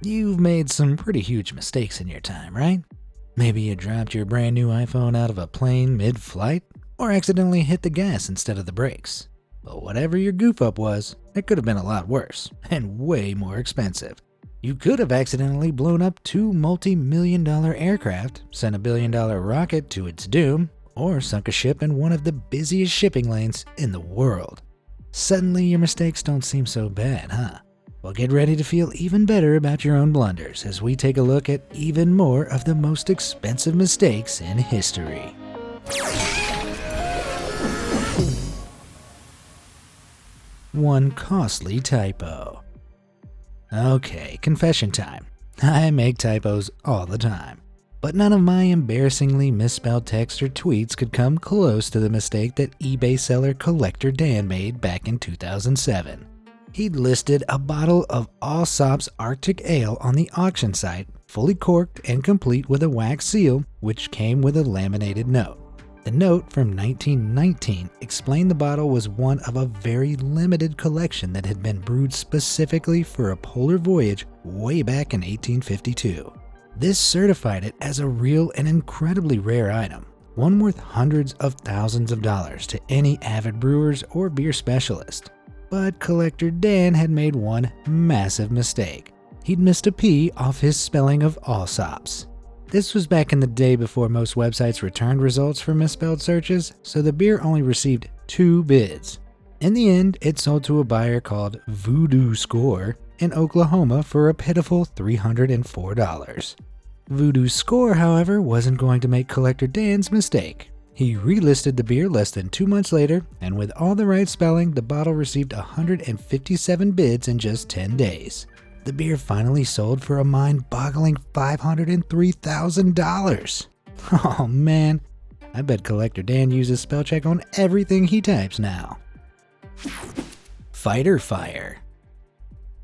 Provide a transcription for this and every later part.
You've made some pretty huge mistakes in your time, right? Maybe you dropped your brand new iPhone out of a plane mid-flight, or accidentally hit the gas instead of the brakes. But whatever your goof up was, it could have been a lot worse, and way more expensive. You could have accidentally blown up two multi-million-dollar aircraft, sent a billion-dollar rocket to its doom, or sunk a ship in one of the busiest shipping lanes in the world. Suddenly your mistakes don't seem so bad, huh? Well, get ready to feel even better about your own blunders as we take a look at even more of the most expensive mistakes in history. One costly typo. Okay, confession time. I make typos all the time, but none of my embarrassingly misspelled text or tweets could come close to the mistake that eBay seller Collector Dan made back in 2007. He'd listed a bottle of Allsop's Arctic Ale on the auction site, fully corked and complete with a wax seal, which came with a laminated note. The note from 1919 explained the bottle was one of a very limited collection that had been brewed specifically for a polar voyage way back in 1852. This certified it as a real and incredibly rare item, one worth hundreds of thousands of dollars to any avid brewers or beer specialist. But Collector Dan had made one massive mistake. He'd missed a P off his spelling of Allsops. This was back in the day before most websites returned results for misspelled searches, so the beer only received 2 bids. In the end, it sold to a buyer called Voodoo Score in Oklahoma for a pitiful $304. Voodoo Score, however, wasn't going to make Collector Dan's mistake. He relisted the beer less than 2 months later, and with all the right spelling, the bottle received 157 bids in just 10 days. The beer finally sold for a mind-boggling $503,000. Oh man, I bet Collector Dan uses spell check on everything he types now. Fighter fire.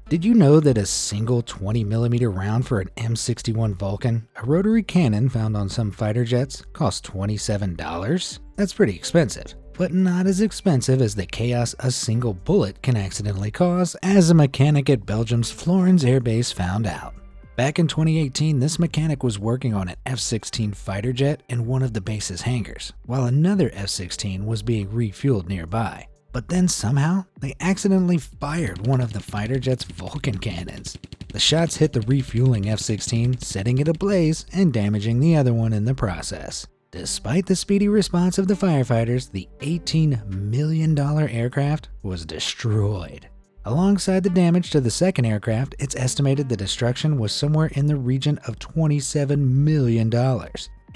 Did you know that a single 20mm round for an M61 Vulcan, a rotary cannon found on some fighter jets, costs $27? That's pretty expensive, but not as expensive as the chaos a single bullet can accidentally cause, as a mechanic at Belgium's Florens Air Base found out. Back in 2018, this mechanic was working on an F-16 fighter jet in one of the base's hangars, while another F-16 was being refueled nearby. But then somehow, they accidentally fired one of the fighter jet's Vulcan cannons. The shots hit the refueling F-16, setting it ablaze and damaging the other one in the process. Despite the speedy response of the firefighters, the $18 million aircraft was destroyed. Alongside the damage to the second aircraft, it's estimated the destruction was somewhere in the region of $27 million,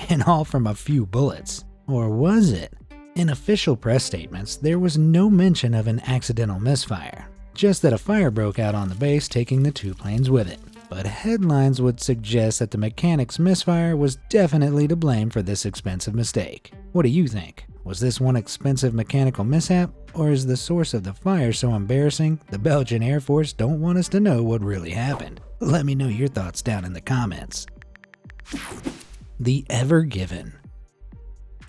and all from a few bullets. Or was it? In official press statements, there was no mention of an accidental misfire, just that a fire broke out on the base, taking the 2 planes with it. But headlines would suggest that the mechanic's misfire was definitely to blame for this expensive mistake. What do you think? Was this one expensive mechanical mishap, or is the source of the fire so embarrassing the Belgian Air Force don't want us to know what really happened? Let me know your thoughts down in the comments. The Ever Given.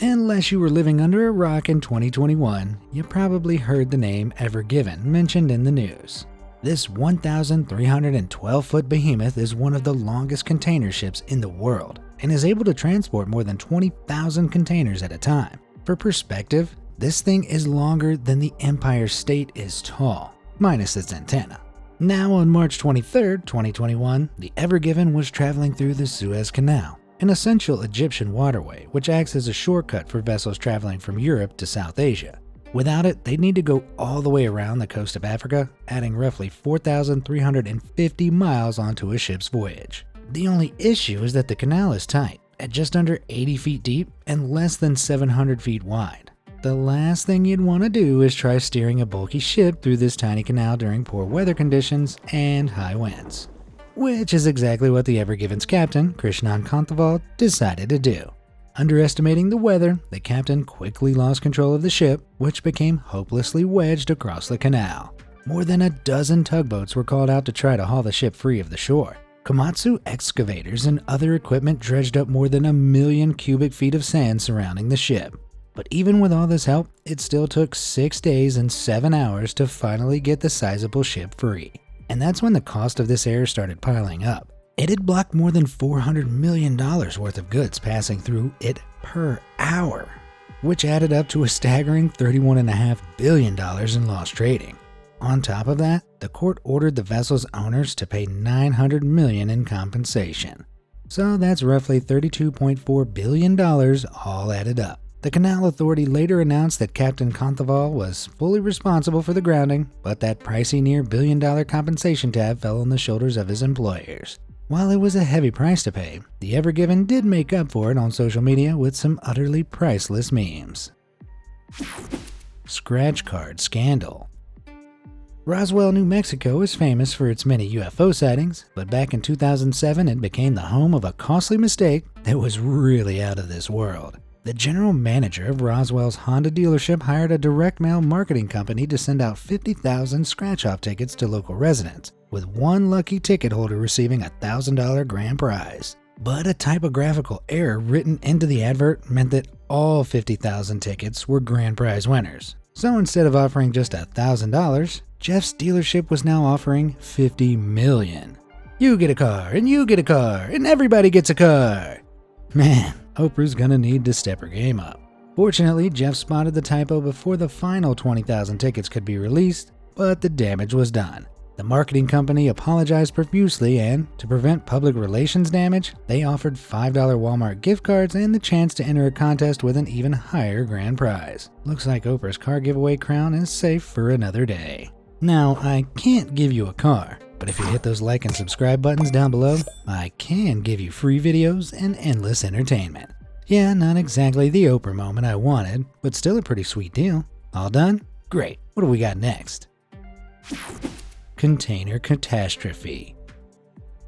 Unless you were living under a rock in 2021, you probably heard the name Ever Given mentioned in the news. This 1,312-foot behemoth is one of the longest container ships in the world and is able to transport more than 20,000 containers at a time. For perspective, this thing is longer than the Empire State is tall, minus its antenna. Now on March 23, 2021, the Ever Given was traveling through the Suez Canal, an essential Egyptian waterway which acts as a shortcut for vessels traveling from Europe to South Asia. Without it, they'd need to go all the way around the coast of Africa, adding roughly 4,350 miles onto a ship's voyage. The only issue is that the canal is tight, at just under 80 feet deep and less than 700 feet wide. The last thing you'd want to do is try steering a bulky ship through this tiny canal during poor weather conditions and high winds. Which is exactly what the Ever Given's captain, Krishnan Kanthaval, decided to do. Underestimating the weather, the captain quickly lost control of the ship, which became hopelessly wedged across the canal. More than a dozen tugboats were called out to try to haul the ship free of the shore. Komatsu excavators and other equipment dredged up more than 1 million cubic feet of sand surrounding the ship. But even with all this help, it still took 6 days and 7 hours to finally get the sizable ship free. And that's when the cost of this error started piling up. It had blocked more than $400 million worth of goods passing through it per hour, which added up to a staggering $31.5 billion in lost trading. On top of that, the court ordered the vessel's owners to pay $900 million in compensation. So that's roughly $32.4 billion all added up. The Canal Authority later announced that Captain Konthaval was fully responsible for the grounding, but that pricey near billion-dollar compensation tab fell on the shoulders of his employers. While it was a heavy price to pay, the Ever Given did make up for it on social media with some utterly priceless memes. Scratch Card Scandal. Roswell, New Mexico is famous for its many UFO sightings, but back in 2007 it became the home of a costly mistake that was really out of this world. The general manager of Roswell's Honda dealership hired a direct mail marketing company to send out 50,000 scratch-off tickets to local residents, with one lucky ticket holder receiving a $1,000 grand prize. But a typographical error written into the advert meant that all 50,000 tickets were grand prize winners. So instead of offering just $1,000, Jeff's dealership was now offering $50 million. You get a car, and you get a car, and everybody gets a car. Man, Oprah's gonna need to step her game up. Fortunately, Jeff spotted the typo before the final 20,000 tickets could be released, but the damage was done. The marketing company apologized profusely, and to prevent public relations damage, they offered $5 Walmart gift cards and the chance to enter a contest with an even higher grand prize. Looks like Oprah's car giveaway crown is safe for another day. Now, I can't give you a car, but if you hit those like and subscribe buttons down below, I can give you free videos and endless entertainment. Yeah, not exactly the Oprah moment I wanted, but still a pretty sweet deal. All done? Great. What do we got next? Container catastrophe.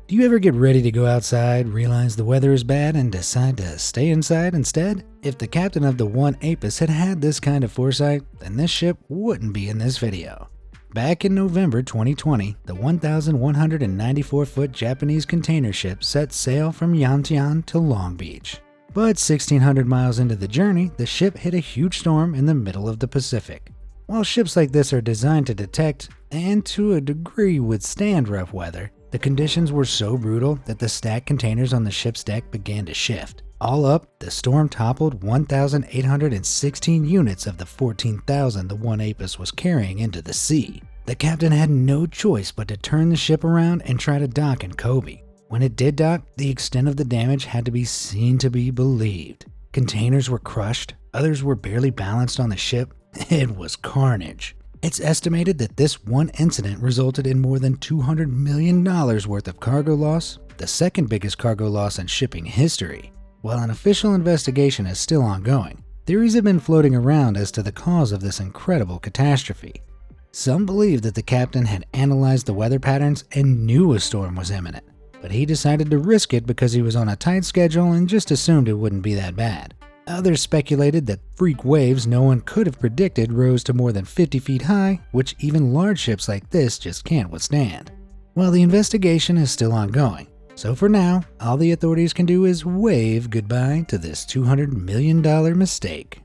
Do you ever get ready to go outside, realize the weather is bad, and decide to stay inside instead? If the captain of the One Apus had had this kind of foresight, then this ship wouldn't be in this video. Back in November 2020, the 1,194-foot Japanese container ship set sail from Yantian to Long Beach. But 1,600 miles into the journey, the ship hit a huge storm in the middle of the Pacific. While ships like this are designed to detect and to a degree withstand rough weather, the conditions were so brutal that the stacked containers on the ship's deck began to shift. All up, the storm toppled 1,816 units of the 14,000 the One Apus was carrying into the sea. The captain had no choice but to turn the ship around and try to dock in Kobe. When it did dock, the extent of the damage had to be seen to be believed. Containers were crushed, others were barely balanced on the ship. It was carnage. It's estimated that this one incident resulted in more than $200 million worth of cargo loss, the second biggest cargo loss in shipping history. While an official investigation is still ongoing, theories have been floating around as to the cause of this incredible catastrophe. Some believe that the captain had analyzed the weather patterns and knew a storm was imminent, but he decided to risk it because he was on a tight schedule and just assumed it wouldn't be that bad. Others speculated that freak waves no one could have predicted rose to more than 50 feet high, which even large ships like this just can't withstand. Well, the investigation is still ongoing, so for now, all the authorities can do is wave goodbye to this $200 million mistake.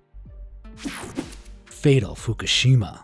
Fatal Fukushima.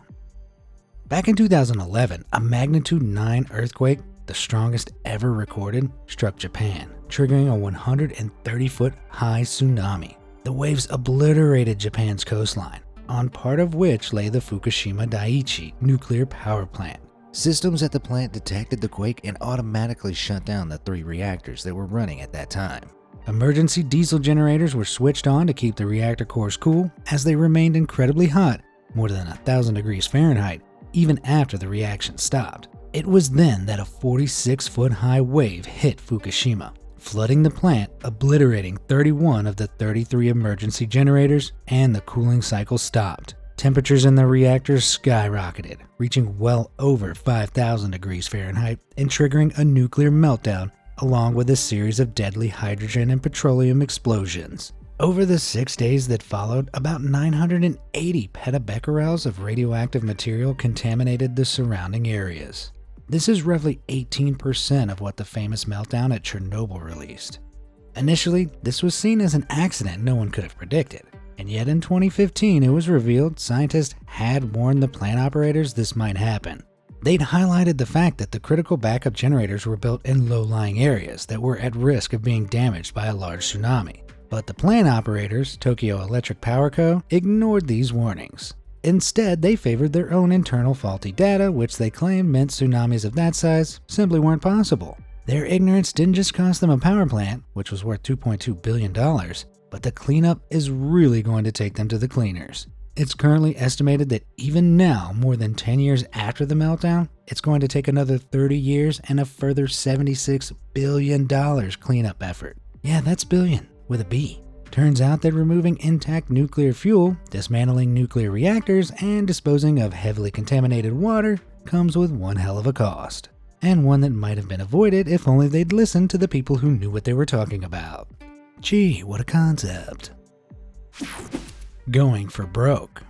Back in 2011, a magnitude 9 earthquake, the strongest ever recorded, struck Japan, triggering a 130-foot high tsunami. The waves obliterated Japan's coastline, on part of which lay the Fukushima Daiichi nuclear power plant. Systems at the plant detected the quake and automatically shut down the 3 reactors that were running at that time. Emergency diesel generators were switched on to keep the reactor cores cool, as they remained incredibly hot, more than 1,000 degrees Fahrenheit, even after the reaction stopped. It was then that a 46-foot high wave hit Fukushima, flooding the plant, obliterating 31 of the 33 emergency generators, and the cooling cycle stopped. Temperatures in the reactors skyrocketed, reaching well over 5,000 degrees Fahrenheit and triggering a nuclear meltdown, along with a series of deadly hydrogen and petroleum explosions. Over the 6 days that followed, about 980 petabecquerels of radioactive material contaminated the surrounding areas. This is roughly 18% of what the famous meltdown at Chernobyl released. Initially, this was seen as an accident no one could have predicted, and yet in 2015 it was revealed scientists had warned the plant operators this might happen. They'd highlighted the fact that the critical backup generators were built in low-lying areas that were at risk of being damaged by a large tsunami. But the plant operators, Tokyo Electric Power Co., ignored these warnings. Instead, they favored their own internal faulty data, which they claimed meant tsunamis of that size simply weren't possible. Their ignorance didn't just cost them a power plant, which was worth $2.2 billion, but the cleanup is really going to take them to the cleaners. It's currently estimated that even now, more than 10 years after the meltdown, it's going to take another 30 years and a further $76 billion cleanup effort. Yeah, that's billion, with a B. Turns out that removing intact nuclear fuel, dismantling nuclear reactors, and disposing of heavily contaminated water comes with one hell of a cost. And one that might have been avoided if only they'd listened to the people who knew what they were talking about. Gee, what a concept. Going for broke.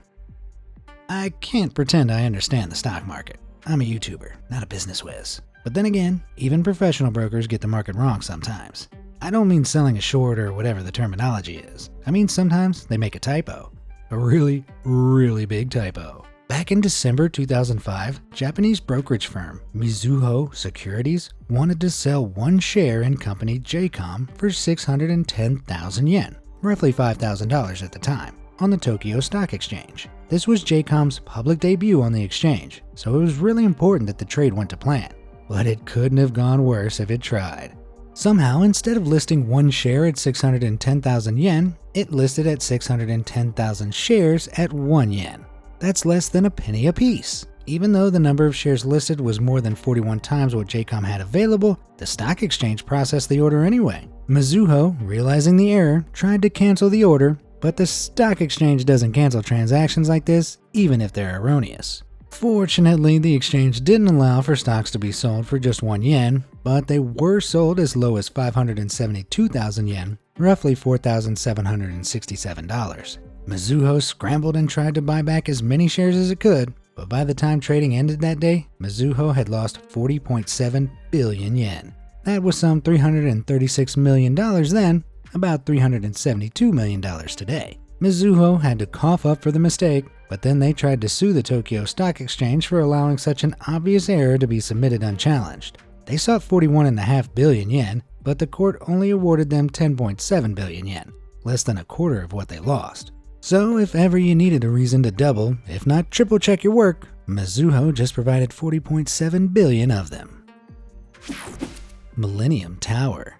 I can't pretend I understand the stock market. I'm a YouTuber, not a business whiz. But then again, even professional brokers get the market wrong sometimes. I don't mean selling a short or whatever the terminology is. I mean sometimes they make a typo. A really, really big typo. Back in December 2005, Japanese brokerage firm Mizuho Securities wanted to sell one share in company JCOM for 610,000 yen, roughly $5,000 at the time, on the Tokyo Stock Exchange. This was JCOM's public debut on the exchange, so it was really important that the trade went to plan. But it couldn't have gone worse if it tried. Somehow, instead of listing one share at 610,000 yen, it listed at 610,000 shares at 1 yen. That's less than a penny apiece. Even though the number of shares listed was more than 41 times what JCOM had available, the stock exchange processed the order anyway. Mizuho, realizing the error, tried to cancel the order, but the stock exchange doesn't cancel transactions like this, even if they're erroneous. Fortunately, the exchange didn't allow for stocks to be sold for just 1 yen, but they were sold as low as 572,000 yen, roughly $4,767. Mizuho scrambled and tried to buy back as many shares as it could, but by the time trading ended that day, Mizuho had lost 40.7 billion yen. That was some $336 million then, about $372 million today. Mizuho had to cough up for the mistake, but then they tried to sue the Tokyo Stock Exchange for allowing such an obvious error to be submitted unchallenged. They sought 41.5 billion yen, but the court only awarded them 10.7 billion yen, less than a quarter of what they lost. So if ever you needed a reason to double, if not triple check your work, Mizuho just provided 40.7 billion of them. Millennium Tower.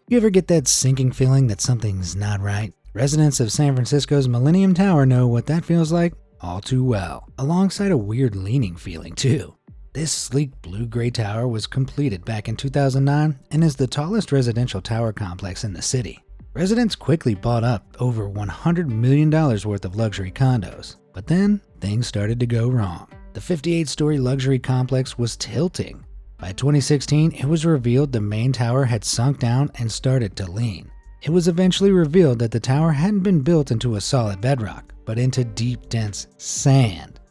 You ever get that sinking feeling that something's not right? Residents of San Francisco's Millennium Tower know what that feels like all too well, alongside a weird leaning feeling too. This sleek blue-gray tower was completed back in 2009 and is the tallest residential tower complex in the city. Residents quickly bought up over $100 million worth of luxury condos, but then things started to go wrong. The 58-story luxury complex was tilting. By 2016, it was revealed the main tower had sunk down and started to lean. It was eventually revealed that the tower hadn't been built into a solid bedrock, but into deep, dense sand.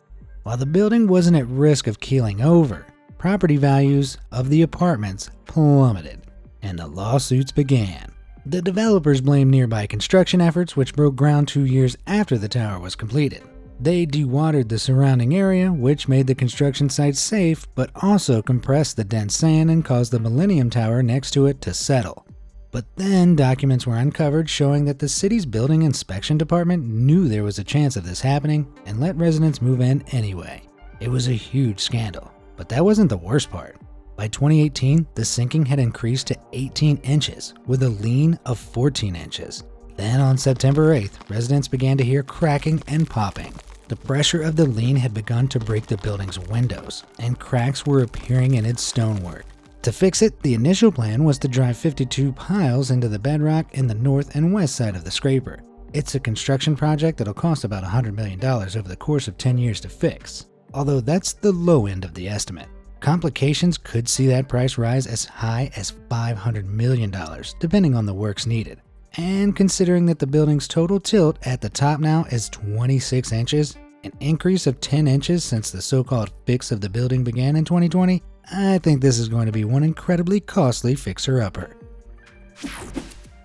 While the building wasn't at risk of keeling over, property values of the apartments plummeted, and the lawsuits began. The developers blamed nearby construction efforts, which broke ground 2 years after the tower was completed. They dewatered the surrounding area, which made the construction site safe, but also compressed the dense sand and caused the Millennium Tower next to it to settle. But then documents were uncovered showing that the city's building inspection department knew there was a chance of this happening and let residents move in anyway. It was a huge scandal, but that wasn't the worst part. By 2018, the sinking had increased to 18 inches with a lean of 14 inches. Then on September 8th, residents began to hear cracking and popping. The pressure of the lean had begun to break the building's windows, and cracks were appearing in its stonework. To fix it, the initial plan was to drive 52 piles into the bedrock in the north and west side of the scraper. It's a construction project that'll cost about $100 million over the course of 10 years to fix, although that's the low end of the estimate. Complications could see that price rise as high as $500 million, depending on the works needed. And considering that the building's total tilt at the top now is 26 inches, an increase of 10 inches since the so-called fix of the building began in 2020, I think this is going to be one incredibly costly fixer-upper.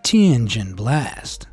Tianjin Blast.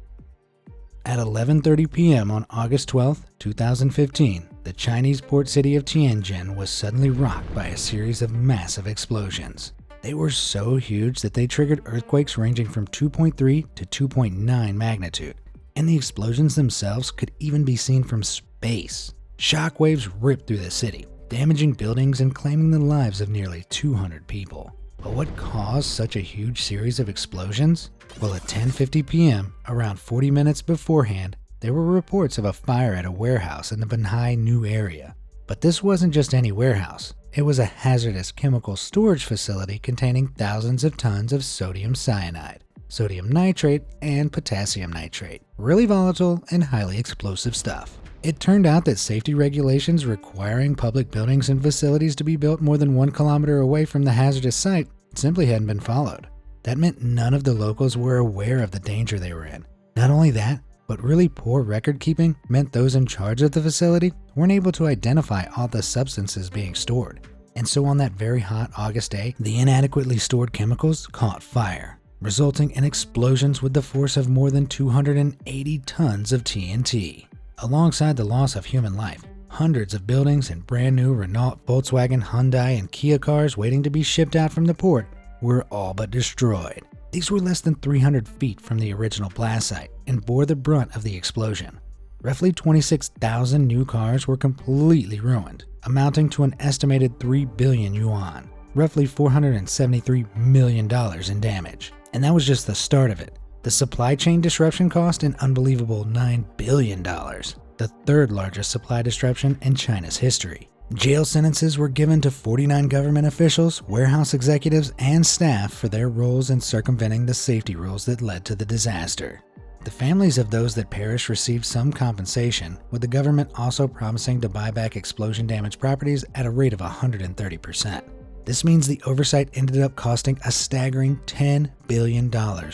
At 11:30 p.m. on August 12, 2015, the Chinese port city of Tianjin was suddenly rocked by a series of massive explosions. They were so huge that they triggered earthquakes ranging from 2.3 to 2.9 magnitude, and the explosions themselves could even be seen from space. Shockwaves ripped through the city, damaging buildings and claiming the lives of nearly 200 people. But what caused such a huge series of explosions? Well, at 10:50 p.m., around 40 minutes beforehand, there were reports of a fire at a warehouse in the Banhai New area. But this wasn't just any warehouse. It was a hazardous chemical storage facility containing thousands of tons of sodium cyanide, sodium nitrate, and potassium nitrate. Really volatile and highly explosive stuff. It turned out that safety regulations requiring public buildings and facilities to be built more than 1 kilometer away from the hazardous site simply hadn't been followed. That meant none of the locals were aware of the danger they were in. Not only that, but really poor record keeping meant those in charge of the facility weren't able to identify all the substances being stored. And so on that very hot August day, the inadequately stored chemicals caught fire, resulting in explosions with the force of more than 280 tons of TNT. Alongside the loss of human life, hundreds of buildings and brand new Renault, Volkswagen, Hyundai, and Kia cars waiting to be shipped out from the port were all but destroyed. These were less than 300 feet from the original blast site and bore the brunt of the explosion. Roughly 26,000 new cars were completely ruined, amounting to an estimated 3 billion yuan, roughly $473 million in damage. And that was just the start of it. The supply chain disruption cost an unbelievable $9 billion, the third largest supply disruption in China's history. Jail sentences were given to 49 government officials, warehouse executives, and staff for their roles in circumventing the safety rules that led to the disaster. The families of those that perished received some compensation, with the government also promising to buy back explosion-damaged properties at a rate of 130%. This means the oversight ended up costing a staggering $10 billion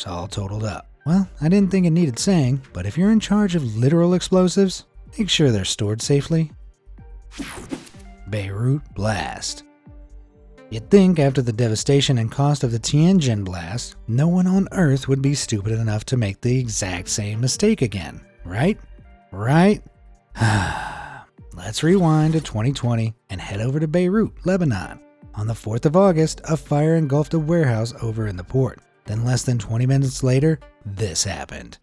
all totaled up. Well, I didn't think it needed saying, but if you're in charge of literal explosives, make sure they're stored safely. Beirut Blast. You'd think after the devastation and cost of the Tianjin blast, no one on Earth would be stupid enough to make the exact same mistake again, right? Right? Let's rewind to 2020 and head over to Beirut, Lebanon. On the 4th of August, a fire engulfed a warehouse over in the port. Then less than 20 minutes later, this happened.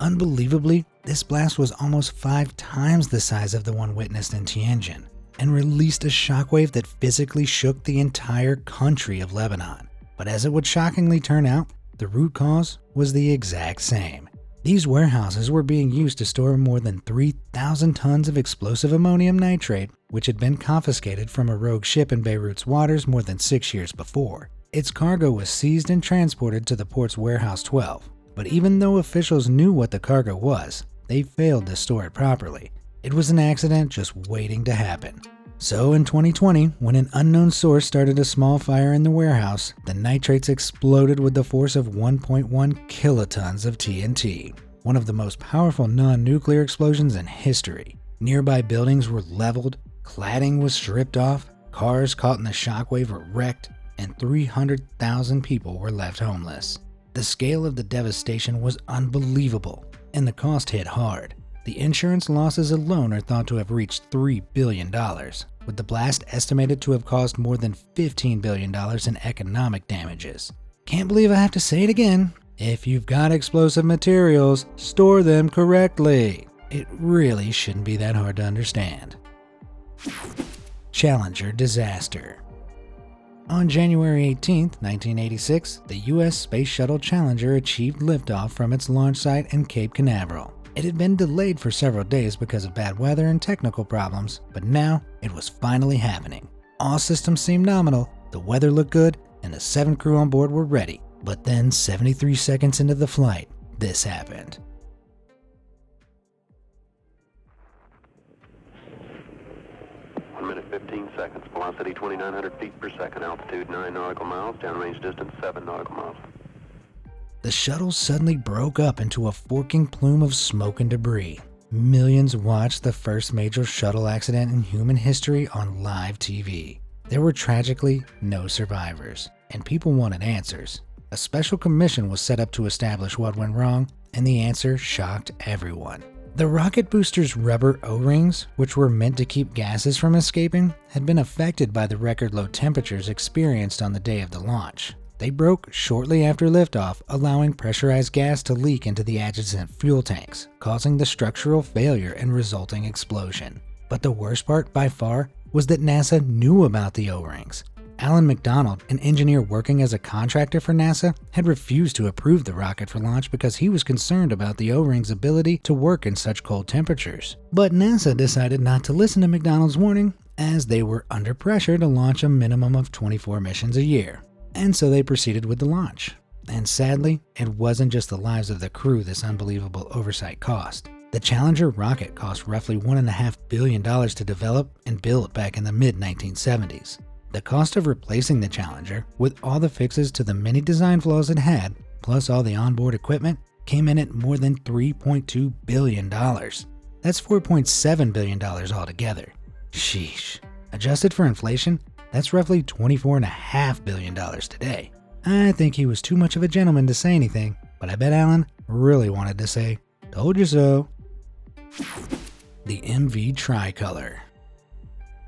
Unbelievably, this blast was almost 5 times the size of the one witnessed in Tianjin and released a shockwave that physically shook the entire country of Lebanon. But as it would shockingly turn out, the root cause was the exact same. These warehouses were being used to store more than 3,000 tons of explosive ammonium nitrate, which had been confiscated from a rogue ship in Beirut's waters more than 6 years before. Its cargo was seized and transported to the port's Warehouse 12. But even though officials knew what the cargo was, they failed to store it properly. It was an accident just waiting to happen. So in 2020, when an unknown source started a small fire in the warehouse, the nitrates exploded with the force of 1.1 kilotons of TNT, one of the most powerful non-nuclear explosions in history. Nearby buildings were leveled, cladding was stripped off, cars caught in the shockwave were wrecked, and 300,000 people were left homeless. The scale of the devastation was unbelievable, and the cost hit hard. The insurance losses alone are thought to have reached $3 billion, with the blast estimated to have caused more than $15 billion in economic damages. Can't believe I have to say it again. If you've got explosive materials, store them correctly. It really shouldn't be that hard to understand. Challenger disaster. On January 18, 1986, the U.S. Space Shuttle Challenger achieved liftoff from its launch site in Cape Canaveral. It had been delayed for several days because of bad weather and technical problems, but now it was finally happening. All systems seemed nominal, the weather looked good, and the 7 crew on board were ready. But then, 73 seconds into the flight, this happened. Minute 15 seconds. Velocity 2,900 feet per second. Altitude 9 nautical miles. Downrange distance 7 nautical miles. The shuttle suddenly broke up into a forking plume of smoke and debris. Millions watched the first major shuttle accident in human history on live TV. There were tragically no survivors, and people wanted answers. A special commission was set up to establish what went wrong, and the answer shocked everyone. The rocket booster's rubber O-rings, which were meant to keep gases from escaping, had been affected by the record low temperatures experienced on the day of the launch. They broke shortly after liftoff, allowing pressurized gas to leak into the adjacent fuel tanks, causing the structural failure and resulting explosion. But the worst part, by far, was that NASA knew about the O-rings. Alan McDonald, an engineer working as a contractor for NASA, had refused to approve the rocket for launch because he was concerned about the O-ring's ability to work in such cold temperatures. But NASA decided not to listen to McDonald's warning, as they were under pressure to launch a minimum of 24 missions a year. And so they proceeded with the launch. And sadly, it wasn't just the lives of the crew this unbelievable oversight cost. The Challenger rocket cost roughly $1.5 billion to develop and build back in the mid-1970s. The cost of replacing the Challenger, with all the fixes to the many design flaws it had, plus all the onboard equipment, came in at more than $3.2 billion. That's $4.7 billion altogether. Sheesh. Adjusted for inflation, that's roughly $24.5 billion today. I think he was too much of a gentleman to say anything, but I bet Alan really wanted to say, "Told you so." The MV Tricolor.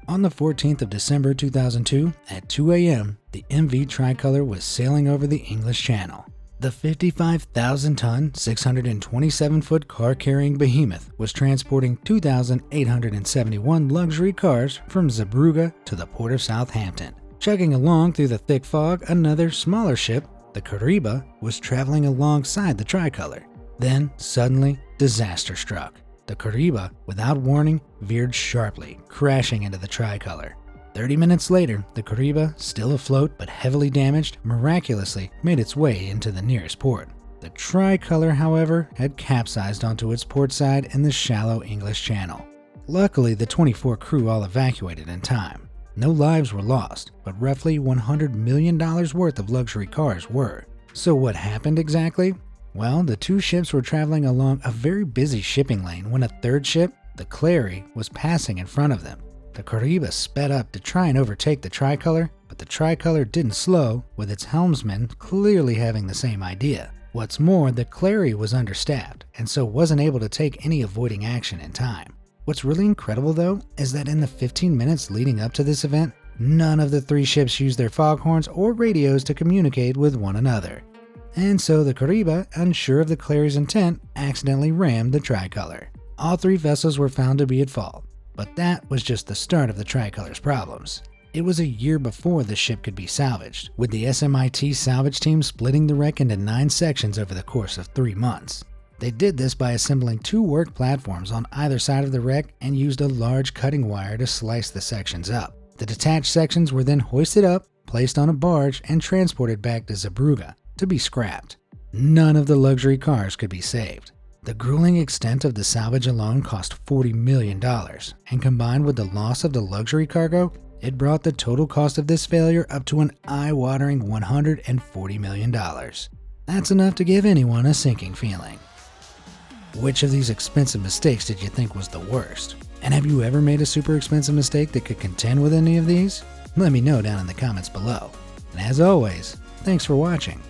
On the 14th of December 2002, at 2 a.m., the MV Tricolor was sailing over the English Channel. The 55,000-ton, 627-foot car-carrying behemoth was transporting 2,871 luxury cars from Zeebrugge to the port of Southampton. Chugging along through the thick fog, another smaller ship, the Kariba, was traveling alongside the Tricolor. Then, suddenly, disaster struck. The Kariba, without warning, veered sharply, crashing into the Tricolor. 30 minutes later, the Kariba, still afloat but heavily damaged, miraculously made its way into the nearest port. The Tricolor, however, had capsized onto its port side in the shallow English Channel. Luckily, the 24 crew all evacuated in time. No lives were lost, but roughly $100 million worth of luxury cars were. So what happened exactly? Well, the two ships were traveling along a very busy shipping lane when a third ship, the Clary, was passing in front of them. The Kariba sped up to try and overtake the Tricolor, but the Tricolor didn't slow, with its helmsman clearly having the same idea. What's more, the Clary was understaffed, and so wasn't able to take any avoiding action in time. What's really incredible though, is that in the 15 minutes leading up to this event, none of the three ships used their foghorns or radios to communicate with one another. And so the Kariba, unsure of the Clary's intent, accidentally rammed the Tricolor. All three vessels were found to be at fault, but that was just the start of the Tricolor's problems. It was a year before the ship could be salvaged, with the SMIT salvage team splitting the wreck into 9 sections over the course of 3 months. They did this by assembling 2 work platforms on either side of the wreck and used a large cutting wire to slice the sections up. The detached sections were then hoisted up, placed on a barge, and transported back to Zeebrugge to be scrapped. None of the luxury cars could be saved. The grueling extent of the salvage alone cost $40 million, and combined with the loss of the luxury cargo, it brought the total cost of this failure up to an eye-watering $140 million. That's enough to give anyone a sinking feeling. Which of these expensive mistakes did you think was the worst? And have you ever made a super expensive mistake that could contend with any of these? Let me know down in the comments below. And as always, thanks for watching.